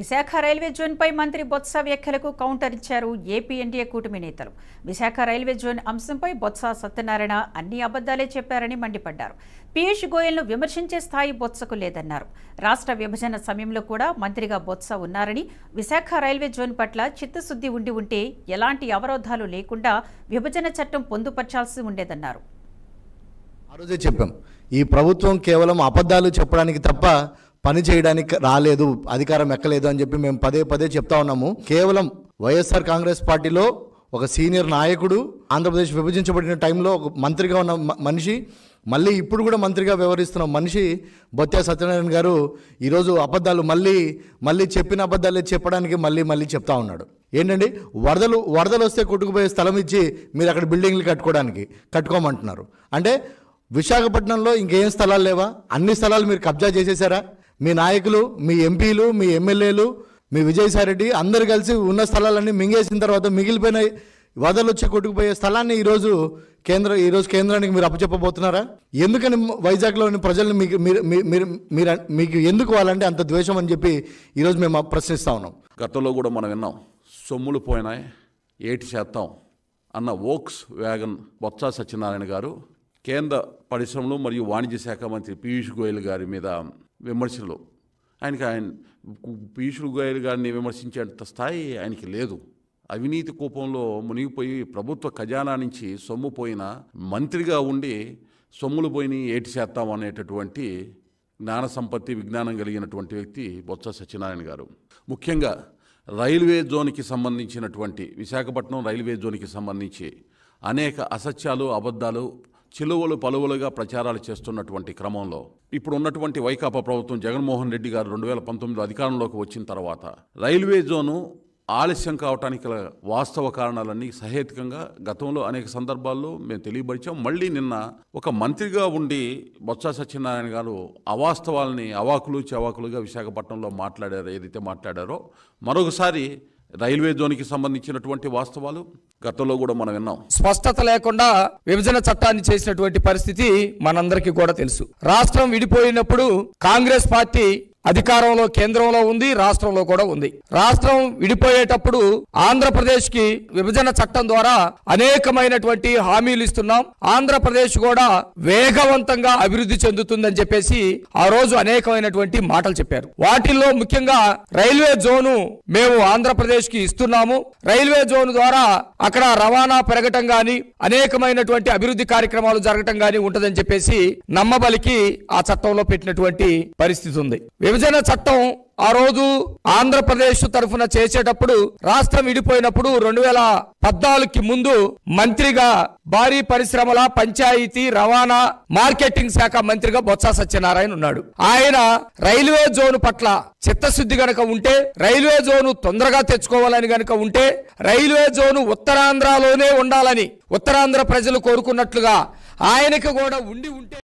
Visakha railway జోన్పై మంత్రి బొత్స వ్యాఖ్యలకు counter ఇచ్చారు ఏపీ ఎన్డీఏ కూటమి నేతలు. విశాఖ రైల్వే జోన్ అంశంపై బొత్స సత్యనారాయణ అన్ని అబద్దాలే చెప్పారని మండిపడ్డారు. పీయూష్ గోయల్ను విమర్శించే స్థాయి బొత్సకు లేదన్నారు. రాష్ట్ర విభజన సమయంలో కూడా మంత్రిగా బొత్స ఉన్నారని, విశాఖ రైల్వే జోన్ పట్ల చిత్తశుద్ధి ఉంటే ఎలాంటి అవరోధాలు లేకుండా విభజన చట్టం పొందుపర్చాల్సి ఉండేదన్నారు. ఆ రోజే చెప్పాం, ఈ ప్రభుత్వం కేవలం అబద్ధాలు చెప్పడానికి తప్ప పని చేయడానికి రాలేదు, అధికారం ఎక్కలేదు అని చెప్పి మేము పదే పదే చెప్తా ఉన్నాము. కేవలం వైఎస్ఆర్ కాంగ్రెస్ పార్టీలో ఒక సీనియర్ నాయకుడు, ఆంధ్రప్రదేశ్ విభజించబడిన టైంలో ఒక మంత్రిగా ఉన్న మనిషి, మళ్ళీ ఇప్పుడు కూడా మంత్రిగా వ్యవహరిస్తున్న మనిషి బొత్స సత్యనారాయణ గారు ఈరోజు అబద్ధాలు మళ్ళీ చెప్పిన అబద్ధాలే చెప్పడానికి మళ్ళీ చెప్తా ఉన్నాడు. ఏంటండి, వరదలు వస్తే కొట్టుకుపోయే స్థలం ఇచ్చి మీరు అక్కడ బిల్డింగ్లు కట్టుకోమంటున్నారు. అంటే విశాఖపట్నంలో ఇంకేం స్థలాలు లేవా? అన్ని స్థలాలు మీరు కబ్జా చేసేసారా? మీ నాయకులు, మీ ఎంపీలు, మీ ఎమ్మెల్యేలు, మీ విజయసాయిరెడ్డి అందరు కలిసి ఉన్న స్థలాలన్నీ మింగేసిన తర్వాత మిగిలిపోయిన వరదలు వచ్చి కొట్టుకుపోయే స్థలాన్ని ఈరోజు కేంద్రానికి మీరు అప్పచెప్పబోతున్నారా? ఎందుకని వైజాగ్లోని ప్రజల్ని మీకు ఎందుకు వాళ్ళంటే అంత ద్వేషం అని చెప్పి ఈరోజు మేము ప్రశ్నిస్తూ ఉన్నాం. గతంలో కూడా మనం విన్నాం, సొమ్ములు పోయినాయి 8% అన్న వోక్స్ వ్యాగన్ బొత్స సత్యనారాయణ గారు కేంద్ర పరిశ్రమలు మరియు వాణిజ్య శాఖ మంత్రి పీయూష్ గోయల్ గారి మీద విమర్శలు. పీయూష్ గోయల్ గారిని విమర్శించేంత స్థాయి ఆయనకి లేదు. అవినీతి కూపంలో మునిగిపోయి ప్రభుత్వ ఖజానా నుంచి సొమ్ము పోయిన మంత్రిగా ఉండి సొమ్ములు పోయినాయి 8% అనేటటువంటి జ్ఞాన సంపత్తి, విజ్ఞానం కలిగినటువంటి వ్యక్తి బొత్స సత్యనారాయణ గారు. ముఖ్యంగా రైల్వే జోన్కి సంబంధించినటువంటి విశాఖపట్నం రైల్వే జోన్కి సంబంధించి అనేక అసత్యాలు, అబద్ధాలు చిలువలు పలువులుగా ప్రచారాలు చేస్తున్నటువంటి క్రమంలో ఇప్పుడు ఉన్నటువంటి వైకాపా ప్రభుత్వం జగన్మోహన్ రెడ్డి గారు 2019 అధికారంలోకి వచ్చిన తర్వాత రైల్వే జోను ఆలస్యం కావటానికి వాస్తవ కారణాలన్నీ సహేతుకంగా గతంలో అనేక సందర్భాల్లో మేము తెలియపరిచాం. మళ్ళీ నిన్న ఒక మంత్రిగా ఉండి బొత్స సత్యనారాయణ గారు అవాస్తవాలని అవాకులు చెవాకులుగా విశాఖపట్నంలో ఏదైతే మాట్లాడారో మరొకసారి రైల్వే జోన్కి సంబంధించినటువంటి వాస్తవాలు గతంలో కూడా మనం విన్నాం. స్పష్టత లేకుండా విభజన చట్టాన్ని చేసినటువంటి పరిస్థితి మనందరికీ కూడా తెలుసు. రాష్ట్రం విడిపోయినప్పుడు కాంగ్రెస్ పార్టీ అధికారంలో కేంద్రంలో ఉంది, రాష్ట్రంలో కూడా ఉంది. రాష్ట్రం విడిపోయేటప్పుడు ఆంధ్రప్రదేశ్ కి విభజన చట్టం ద్వారా అనేకమైనటువంటి హామీలు ఇస్తున్నాం, ఆంధ్రప్రదేశ్ కూడా వేగవంతంగా అభివృద్ధి చెందుతుందని చెప్పేసి ఆ రోజు అనేకమైనటువంటి మాటలు చెప్పారు. వాటిల్లో ముఖ్యంగా రైల్వే జోను మేము ఆంధ్రప్రదేశ్ కి ఇస్తున్నాము, రైల్వే జోన్ ద్వారా అక్కడ రవాణా పెరగటం గాని అనేకమైనటువంటి అభివృద్ధి కార్యక్రమాలు జరగటం గాని ఉంటదని చెప్పేసి నమ్మబలికి ఆ చట్టంలో పెట్టినటువంటి పరిస్థితి ఉంది. విభజన చట్టం ఆ రోజు ఆంధ్రప్రదేశ్ తరఫున చేసేటప్పుడు రాష్ట్రం విడిపోయినప్పుడు 2014కి ముందు మంత్రిగా భారీ పరిశ్రమల, పంచాయతీ, రవాణా, మార్కెటింగ్ శాఖ మంత్రిగా బొత్స సత్యనారాయణ ఉన్నాడు. ఆయన రైల్వే జోన్ పట్ల చిత్తశుద్ధి గనక ఉంటే, రైల్వే జోను తొందరగా తెచ్చుకోవాలని గనక ఉంటే, రైల్వే జోను ఉత్తరాంధ్రలోనే ఉండాలని ఉత్తరాంధ్ర ప్రజలు కోరుకున్నట్లుగా ఆయనకు కూడా ఉంటే